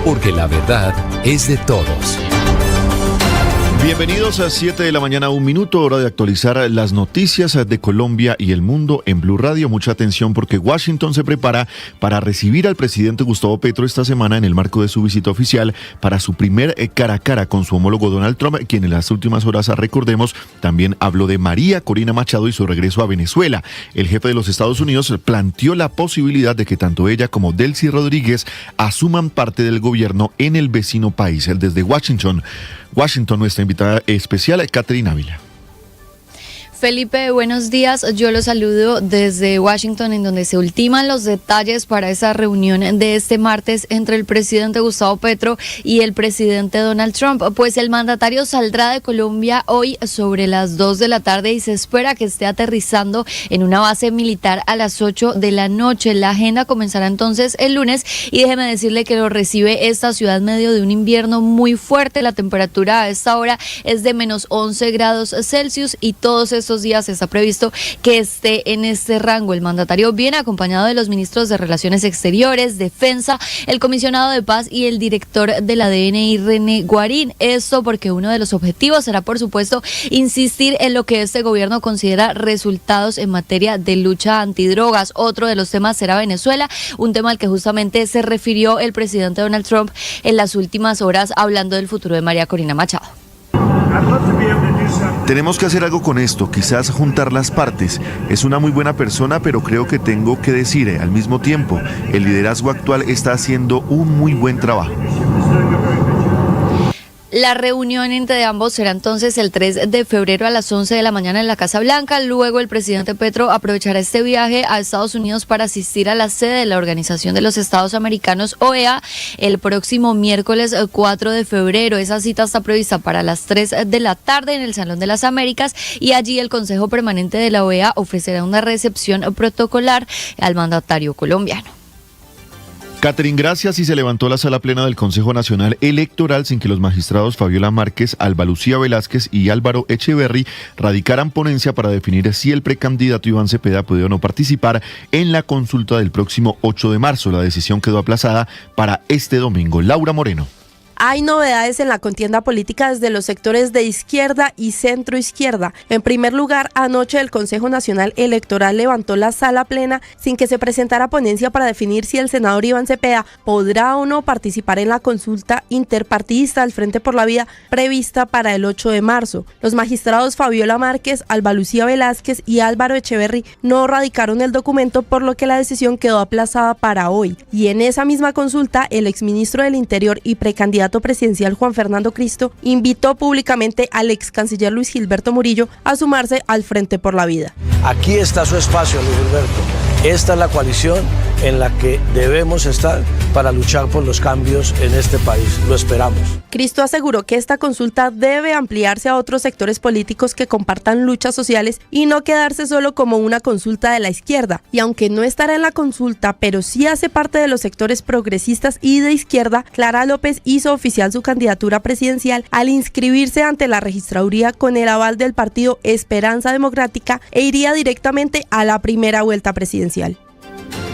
Porque la verdad es de todos. Bienvenidos a 7 de la mañana, 1 minuto, hora de actualizar las noticias de Colombia y el mundo en Blue Radio. Mucha atención porque Washington se prepara para recibir al presidente Gustavo Petro esta semana en el marco de su visita oficial para su primer cara a cara con su homólogo Donald Trump, quien en las últimas horas, recordemos, también habló de María Corina Machado y su regreso a Venezuela. El jefe de los Estados Unidos planteó la posibilidad de que tanto ella como Delcy Rodríguez asuman parte del gobierno en el vecino país. Desde Washington, nuestra invitada especial, Catherine Ávila. Felipe, buenos días. Yo los saludo desde Washington, en donde se ultiman los detalles para esa reunión de este martes entre el presidente Gustavo Petro y el presidente Donald Trump. Pues el mandatario saldrá de Colombia hoy sobre las 2 de la tarde y se espera que esté aterrizando en una base militar a las 8 de la noche. La agenda comenzará entonces el lunes y déjeme decirle que lo recibe esta ciudad en medio de un invierno muy fuerte. La temperatura a esta hora es de menos 11 grados Celsius y todos estos días está previsto que esté en este rango. El mandatario viene acompañado de los ministros de Relaciones Exteriores, Defensa, el comisionado de Paz y el director de la DNI, René Guarín. Esto porque uno de los objetivos será, por supuesto, insistir en lo que este gobierno considera resultados en materia de lucha antidrogas. Otro de los temas será Venezuela, un tema al que justamente se refirió el presidente Donald Trump en las últimas horas, hablando del futuro de María Corina Machado. Tenemos que hacer algo con esto, quizás juntar las partes. Es una muy buena persona, pero creo que tengo que decir, al mismo tiempo, el liderazgo actual está haciendo un muy buen trabajo. La reunión entre ambos será entonces el 3 de febrero a las 11 de la mañana en la Casa Blanca. Luego el presidente Petro aprovechará este viaje a Estados Unidos para asistir a la sede de la Organización de los Estados Americanos, OEA, el próximo miércoles 4 de febrero. Esa cita está prevista para las 3 de la tarde en el Salón de las Américas y allí el Consejo Permanente de la OEA ofrecerá una recepción protocolar al mandatario colombiano. Catherine, gracias. Y se levantó la sala plena del Consejo Nacional Electoral sin que los magistrados Fabiola Márquez, Alba Lucía Velázquez y Álvaro Echeverry radicaran ponencia para definir si el precandidato Iván Cepeda puede o no participar en la consulta del próximo 8 de marzo. La decisión quedó aplazada para este domingo. Laura Moreno. Hay novedades en la contienda política desde los sectores de izquierda y centro izquierda. En primer lugar, anoche el Consejo Nacional Electoral levantó la sala plena sin que se presentara ponencia para definir si el senador Iván Cepeda podrá o no participar en la consulta interpartidista del Frente por la Vida prevista para el 8 de marzo. Los magistrados Fabiola Márquez, Alba Lucía Velázquez y Álvaro Echeverry no radicaron el documento, por lo que la decisión quedó aplazada para hoy. Y en esa misma consulta, el exministro del Interior y precandidato presidencial Juan Fernando Cristo invitó públicamente al ex canciller Luis Gilberto Murillo a sumarse al Frente por la Vida. Aquí está su espacio, Luis Gilberto. Esta es la coalición en la que debemos estar para luchar por los cambios en este país. Lo esperamos. Cristo aseguró que esta consulta debe ampliarse a otros sectores políticos que compartan luchas sociales y no quedarse solo como una consulta de la izquierda. Y aunque no estará en la consulta, pero sí hace parte de los sectores progresistas y de izquierda, Clara López hizo oficial su candidatura presidencial al inscribirse ante la registraduría con el aval del partido Esperanza Democrática e iría directamente a la primera vuelta presidencial.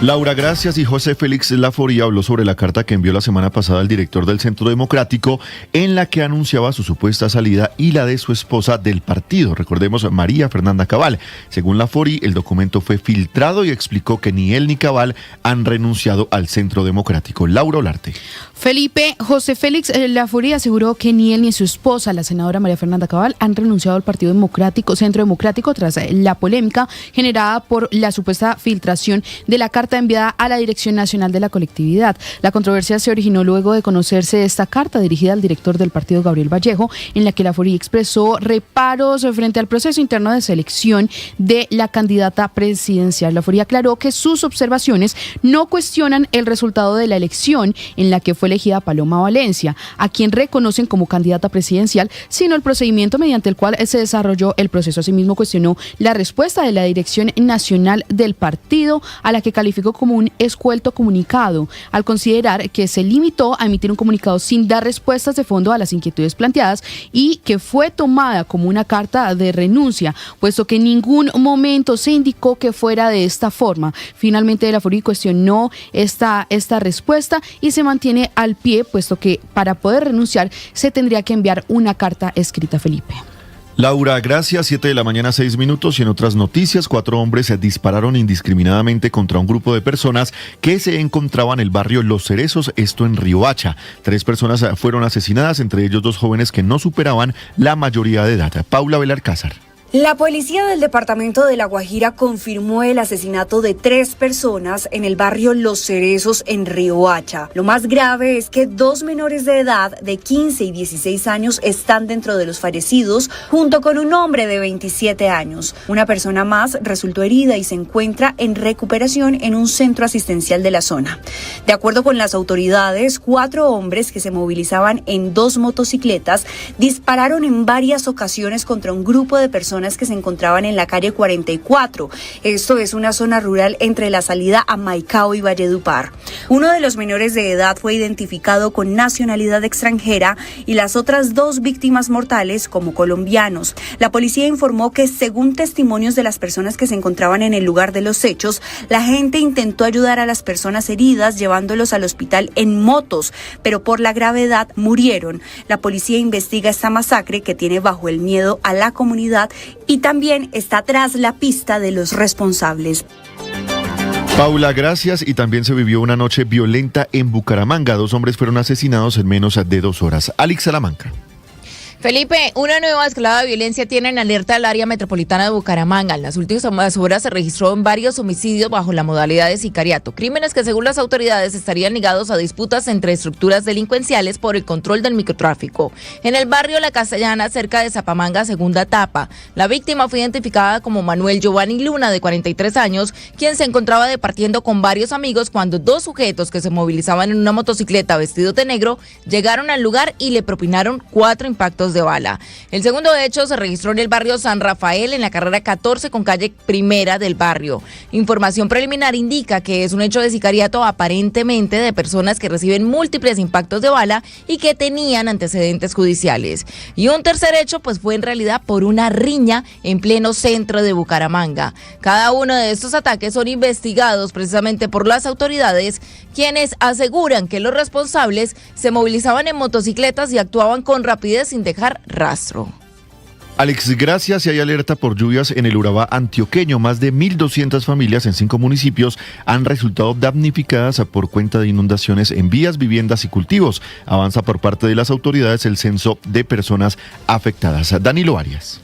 Laura, gracias. Y José Félix Laforía habló sobre la carta que envió la semana pasada el director del Centro Democrático, en la que anunciaba su supuesta salida y la de su esposa del partido. Recordemos, María Fernanda Cabal. Según Laforí, el documento fue filtrado y explicó que ni él ni Cabal han renunciado al Centro Democrático. Laura Olarte. Felipe, José Félix Laforía aseguró que ni él ni su esposa, la senadora María Fernanda Cabal, han renunciado al Partido Democrático, Centro Democrático, tras la polémica generada por la supuesta filtración de la carta enviada a la Dirección Nacional de la Colectividad. La controversia se originó luego de conocerse esta carta dirigida al director del partido, Gabriel Vallejo, en la que Laforía expresó reparos frente al proceso interno de selección de la candidata presidencial. Laforía aclaró que sus observaciones no cuestionan el resultado de la elección en la que fue elegida Paloma Valencia, a quien reconocen como candidata presidencial, sino el procedimiento mediante el cual se desarrolló el proceso. Asimismo, cuestionó la respuesta de la Dirección Nacional del partido, a la que calificó calificó como un escueto comunicado, al considerar que se limitó a emitir un comunicado sin dar respuestas de fondo a las inquietudes planteadas y que fue tomada como una carta de renuncia, puesto que en ningún momento se indicó que fuera de esta forma. Finalmente, De la Furia cuestionó esta respuesta y se mantiene al pie, puesto que para poder renunciar se tendría que enviar una carta escrita, Felipe. Laura, gracias. 7 de la mañana, 6 minutos. Y en otras noticias, 4 hombres se dispararon indiscriminadamente contra un grupo de personas que se encontraban en el barrio Los Cerezos, esto en Riohacha. 3 personas fueron asesinadas, entre ellos 2 jóvenes que no superaban la mayoría de edad. Paula Belalcázar. La policía del departamento de La Guajira confirmó el asesinato de 3 personas en el barrio Los Cerezos en Riohacha. Lo más grave es que 2 menores de edad de 15 y 16 años están dentro de los fallecidos, junto con un hombre de 27 años. Una persona más resultó herida y se encuentra en recuperación en un centro asistencial de la zona. De acuerdo con las autoridades, 4 hombres que se movilizaban en 2 motocicletas dispararon en varias ocasiones contra un grupo de personas que se encontraban en la calle 44. Esto es una zona rural entre la salida a Maicao y Valledupar. Uno de los menores de edad fue identificado con nacionalidad extranjera y las otras 2 víctimas mortales como colombianos. La policía informó que, según testimonios de las personas que se encontraban en el lugar de los hechos, la gente intentó ayudar a las personas heridas llevándolos al hospital en motos, pero por la gravedad murieron. La policía investiga esta masacre que tiene bajo el miedo a la comunidad y también está tras la pista de los responsables. Paula, gracias. Y también se vivió una noche violenta en Bucaramanga. 2 hombres fueron asesinados en menos de 2 horas. Alex Salamanca. Felipe, una nueva escalada de violencia tiene en alerta al área metropolitana de Bucaramanga. En las últimas horas se registró en varios homicidios bajo la modalidad de sicariato, crímenes que según las autoridades estarían ligados a disputas entre estructuras delincuenciales por el control del microtráfico. En el barrio La Castellana, cerca de Zapamanga, segunda etapa, la víctima fue identificada como Manuel Giovanni Luna, de 43 años, quien se encontraba departiendo con varios amigos cuando 2 sujetos que se movilizaban en una motocicleta vestidos de negro llegaron al lugar y le propinaron 4 impactos de bala. El segundo hecho se registró en el barrio San Rafael, en la carrera 14 con calle Primera del barrio. Información preliminar indica que es un hecho de sicariato aparentemente de personas que reciben múltiples impactos de bala y que tenían antecedentes judiciales. Y un tercer hecho pues fue en realidad por una riña en pleno centro de Bucaramanga. Cada uno de estos ataques son investigados precisamente por las autoridades, quienes aseguran que los responsables se movilizaban en motocicletas y actuaban con rapidez sin dejar rastro. Alex, gracias. Y hay alerta por lluvias en el Urabá antioqueño. Más de 1.200 familias en 5 municipios han resultado damnificadas por cuenta de inundaciones en vías, viviendas y cultivos. Avanza por parte de las autoridades el censo de personas afectadas. Danilo Arias.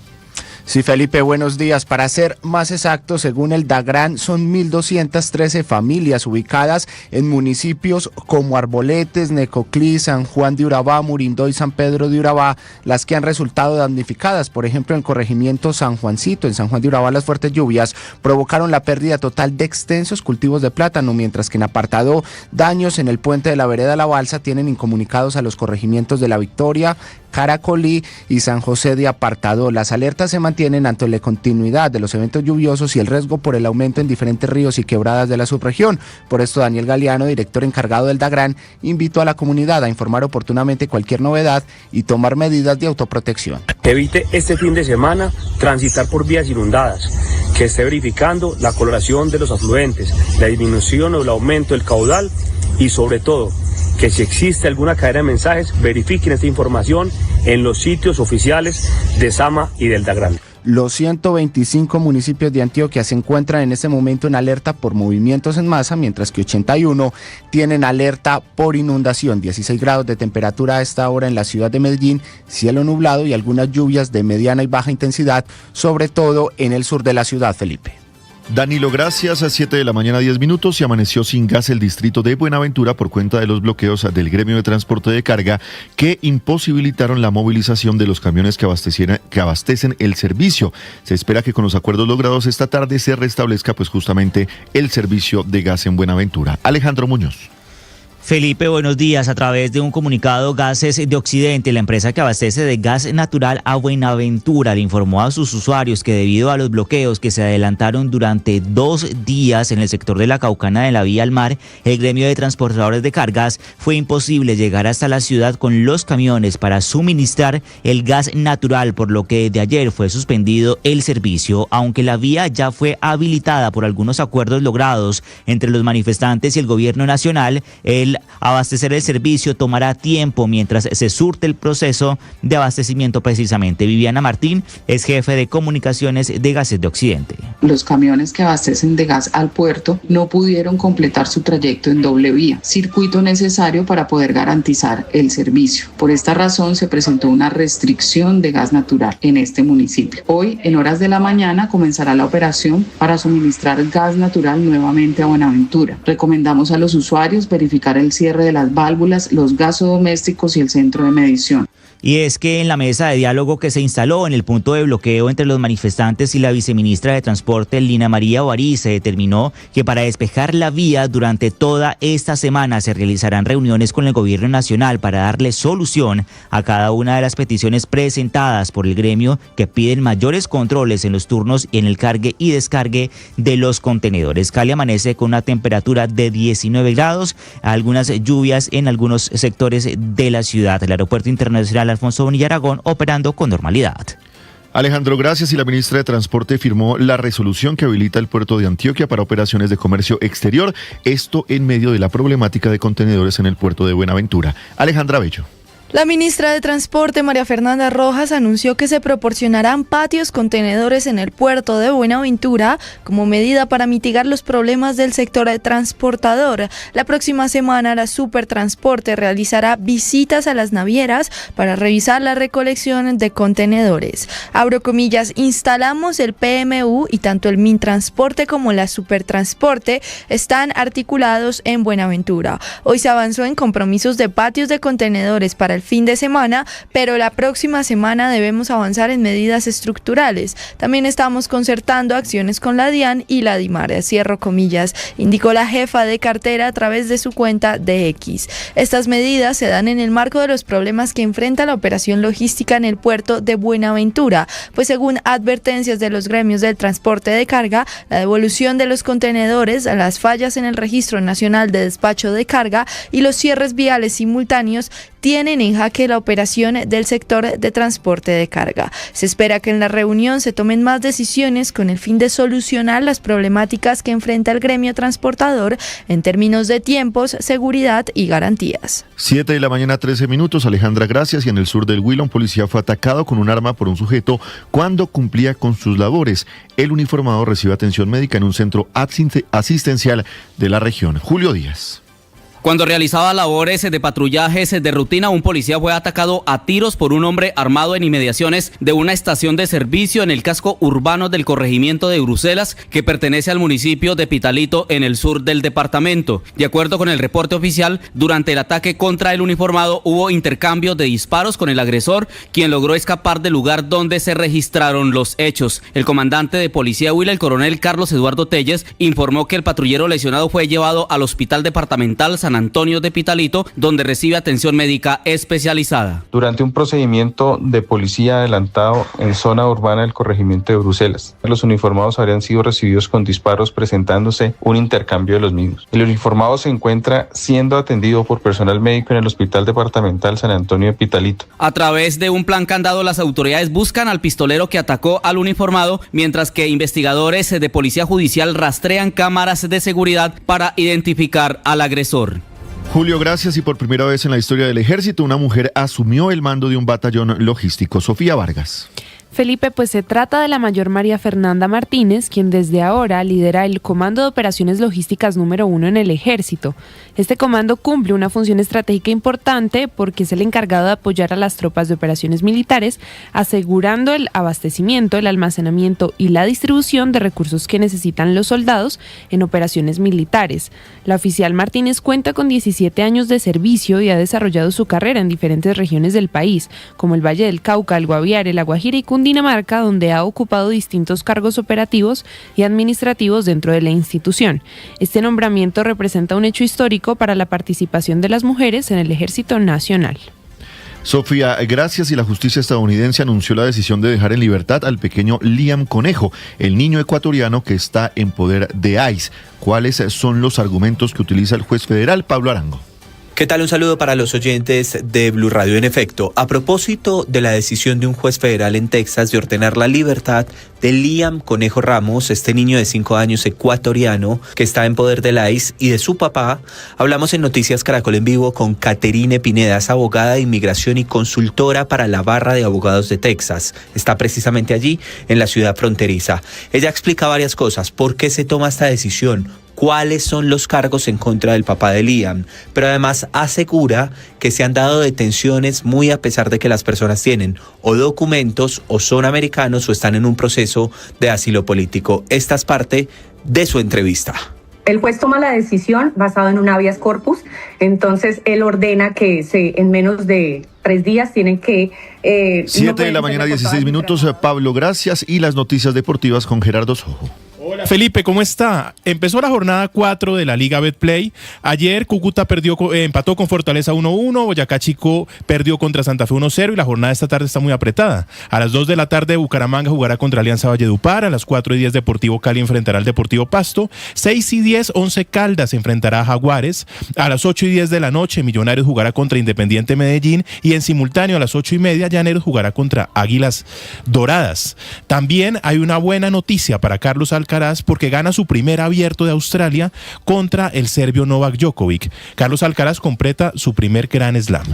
Sí, Felipe, buenos días. Para ser más exacto, según el DAGRAN, son 1.213 familias ubicadas en municipios como Arboletes, Necoclí, San Juan de Urabá, Murindó y San Pedro de Urabá, las que han resultado damnificadas. Por ejemplo, en el corregimiento San Juancito, en San Juan de Urabá, las fuertes lluvias provocaron la pérdida total de extensos cultivos de plátano, mientras que en apartado, daños en el puente de la vereda La Balsa tienen incomunicados a los corregimientos de La Victoria, Caracolí y San José de Apartado. Las alertas se mantienen ante la continuidad de los eventos lluviosos y el riesgo por el aumento en diferentes ríos y quebradas de la subregión. Por esto, Daniel Galeano, director encargado del DAGRAN, invitó a la comunidad a informar oportunamente cualquier novedad y tomar medidas de autoprotección. Evite este fin de semana transitar por vías inundadas, que esté verificando la coloración de los afluentes, la disminución o el aumento del caudal y sobre todo que si existe alguna cadena de mensajes, verifiquen esta información en los sitios oficiales de SAMA y del DAGRAN. Los 125 municipios de Antioquia se encuentran en este momento en alerta por movimientos en masa, mientras que 81 tienen alerta por inundación. 16 grados de temperatura a esta hora en la ciudad de Medellín, cielo nublado y algunas lluvias de mediana y baja intensidad, sobre todo en el sur de la ciudad, Felipe. Danilo, gracias. A 7 de la mañana, 10 minutos, y amaneció sin gas el distrito de Buenaventura por cuenta de los bloqueos del gremio de transporte de carga que imposibilitaron la movilización de los camiones que abastecen el servicio. Se espera que con los acuerdos logrados esta tarde se restablezca pues justamente el servicio de gas en Buenaventura. Alejandro Muñoz. Felipe, buenos días. A través de un comunicado, Gases de Occidente, la empresa que abastece de gas natural a Buenaventura, le informó a sus usuarios que debido a los bloqueos que se adelantaron durante 2 días en el sector de la Caucana de la Vía al Mar, el gremio de transportadores de cargas, fue imposible llegar hasta la ciudad con los camiones para suministrar el gas natural, por lo que de ayer fue suspendido el servicio, aunque la vía ya fue habilitada por algunos acuerdos logrados entre los manifestantes y el gobierno nacional. El abastecer el servicio tomará tiempo mientras se surte el proceso de abastecimiento precisamente. Viviana Martín es jefe de comunicaciones de Gases de Occidente. Los camiones que abastecen de gas al puerto no pudieron completar su trayecto en doble vía, circuito necesario para poder garantizar el servicio. Por esta razón se presentó una restricción de gas natural en este municipio. Hoy, en horas de la mañana, comenzará la operación para suministrar gas natural nuevamente a Buenaventura. Recomendamos a los usuarios verificar el cierre de las válvulas, los gasodomésticos y el centro de medición. Y es que en la mesa de diálogo que se instaló en el punto de bloqueo entre los manifestantes y la viceministra de Transporte, Lina María Ovarí, se determinó que para despejar la vía durante toda esta semana se realizarán reuniones con el gobierno nacional para darle solución a cada una de las peticiones presentadas por el gremio, que piden mayores controles en los turnos y en el cargue y descargue de los contenedores. Cali amanece con una temperatura de 19 grados, algunas lluvias en algunos sectores de la ciudad. El aeropuerto internacional Alfonso Bonilla Aragón operando con normalidad. Alejandro, gracias. Y la ministra de Transporte firmó la resolución que habilita el puerto de Antioquia para operaciones de comercio exterior. Esto en medio de la problemática de contenedores en el puerto de Buenaventura. Alejandra Bello. La ministra de Transporte, María Fernanda Rojas, anunció que se proporcionarán patios contenedores en el puerto de Buenaventura como medida para mitigar los problemas del sector transportador. La próxima semana, la Supertransporte realizará visitas a las navieras para revisar la recolección de contenedores. Abro comillas, instalamos el PMU y tanto el Mintransporte como la Supertransporte están articulados en Buenaventura. Hoy se avanzó en compromisos de patios de contenedores para el fin de semana, pero la próxima semana debemos avanzar en medidas estructurales. También estamos concertando acciones con la DIAN y la DIMAR, cierro comillas, indicó la jefa de cartera a través de su cuenta de X. Estas medidas se dan en el marco de los problemas que enfrenta la operación logística en el puerto de Buenaventura, pues según advertencias de los gremios del transporte de carga, la devolución de los contenedores, las fallas en el Registro Nacional de Despacho de Carga y los cierres viales simultáneos tienen en jaque la operación del sector de transporte de carga. Se espera que en la reunión se tomen más decisiones con el fin de solucionar las problemáticas que enfrenta el gremio transportador en términos de tiempos, seguridad y garantías. 7 de la mañana, 13 minutos. Alejandra, gracias. Y en el sur del Huila, un policía fue atacado con un arma por un sujeto cuando cumplía con sus labores. El uniformado recibe atención médica en un centro asistencial de la región. Julio Díaz. Cuando realizaba labores de patrullajes de rutina, un policía fue atacado a tiros por un hombre armado en inmediaciones de una estación de servicio en el casco urbano del corregimiento de Bruselas, que pertenece al municipio de Pitalito, en el sur del departamento. De acuerdo con el reporte oficial, durante el ataque contra el uniformado hubo intercambio de disparos con el agresor, quien logró escapar del lugar donde se registraron los hechos. El comandante de policía Huila, el coronel Carlos Eduardo Telles, informó que el patrullero lesionado fue llevado al Hospital Departamental San Antonio de Pitalito, donde recibe atención médica especializada. Durante un procedimiento de policía adelantado en zona urbana del corregimiento de Bruselas, los uniformados habrían sido recibidos con disparos, presentándose un intercambio de los mismos. El uniformado se encuentra siendo atendido por personal médico en el Hospital Departamental San Antonio de Pitalito. A través de un plan candado, las autoridades buscan al pistolero que atacó al uniformado, mientras que investigadores de policía judicial rastrean cámaras de seguridad para identificar al agresor. Julio, gracias. Y por primera vez en la historia del ejército, una mujer asumió el mando de un batallón logístico. Sofía Vargas. Felipe, pues se trata de la mayor María Fernanda Martínez, quien desde ahora lidera el Comando de Operaciones Logísticas número 1 en el Ejército. Este comando cumple una función estratégica importante porque es el encargado de apoyar a las tropas de operaciones militares, asegurando el abastecimiento, el almacenamiento y la distribución de recursos que necesitan los soldados en operaciones militares. La oficial Martínez cuenta con 17 años de servicio y ha desarrollado su carrera en diferentes regiones del país, como el Valle del Cauca, el Guaviare, La Guajira y Cundinamarca, Cundinamarca, donde ha ocupado distintos cargos operativos y administrativos dentro de la institución. Este nombramiento representa un hecho histórico para la participación de las mujeres en el Ejército Nacional. Sofía, gracias. Y la justicia estadounidense anunció la decisión de dejar en libertad al pequeño Liam Conejo, el niño ecuatoriano que está en poder de ICE. ¿Cuáles son los argumentos que utiliza el juez federal, Pablo Arango? ¿Qué tal? Un saludo para los oyentes de Blue Radio. En efecto, a propósito de la decisión de un juez federal en Texas de ordenar la libertad de Liam Conejo Ramos, este niño de 5 años ecuatoriano que está en poder del ICE, y de su papá, hablamos en Noticias Caracol en Vivo con Caterine Pineda, es abogada de inmigración y consultora para la Barra de Abogados de Texas. Está precisamente allí, en la ciudad fronteriza. Ella explica varias cosas, por qué se toma esta decisión, cuáles son los cargos en contra del papá de Liam, pero además asegura que se han dado detenciones muy a pesar de que las personas tienen o documentos o son americanos o están en un proceso de asilo político. Esta es parte de su entrevista. El juez toma la decisión basado en un habeas corpus, entonces él ordena que en menos de 3 días tienen que... 7 de la mañana, 16 minutos. Pablo, gracias. Y las noticias deportivas con Gerardo Sojo. Hola Felipe, ¿cómo está? Empezó la jornada 4 de la Liga Betplay. Ayer Cúcuta empató con Fortaleza 1-1, Boyacá Chico perdió contra Santa Fe 1-0 y la jornada de esta tarde está muy apretada. A las 2 de la tarde Bucaramanga jugará contra Alianza Valledupar, a las 4:10 Deportivo Cali enfrentará al Deportivo Pasto, 6:10 Once Caldas enfrentará a Jaguares, a las 8:10 de la noche Millonarios jugará contra Independiente Medellín y en simultáneo a las 8:30 Llaneros jugará contra Águilas Doradas. También hay una buena noticia para Carlos Alcaraz porque gana su primer abierto de Australia contra el serbio Novak Djokovic. Carlos Alcaraz completa su primer Grand Slam.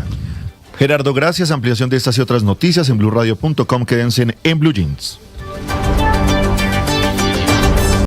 Gerardo, gracias. Ampliación de estas y otras noticias en BlueRadio.com. Quédense en Blue Jeans.